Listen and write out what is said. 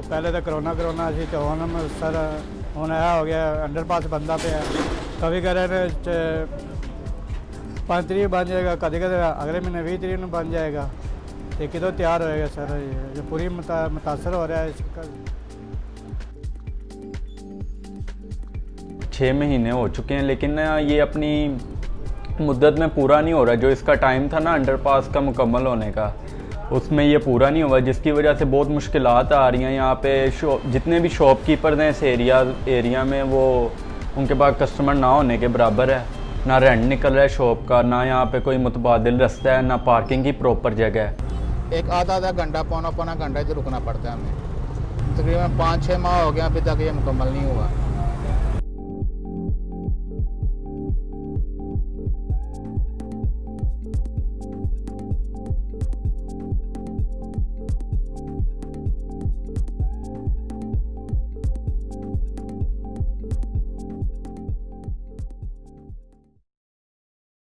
पहले तो करोना सी तो हम सर हूँ यह हो गया अंडरपास बनता पे कभी करें 5 तरीक बन जाएगा, कभी कभी अगले महीने 20 तरीक में बन जाएगा। ये कितों तैयार होएगा सर, ये पूरी मुतासर हो रहा है इसका। 6 महीने हो चुके हैं लेकिन ये अपनी मुद्दत में पूरा नहीं हो रहा। जो इसका टाइम था ना अंडरपास का मुकम्मल होने का, उसमें ये पूरा नहीं हुआ, जिसकी वजह से बहुत मुश्किलात आ रही हैं। यहाँ पे जितने भी शॉपकीपर्स हैं इस एरिया में, वो उनके पास कस्टमर ना होने के बराबर है। ना रेंट निकल रहा है शॉप का, ना यहाँ पे कोई मुतबादिल रास्ता है, ना पार्किंग की प्रॉपर जगह है। एक आधा घंटा पौना घंटा इधर रुकना पड़ता है हमें। तकरीबन 5-6 माह हो गया अभी तक ये मुकम्मल नहीं हुआ।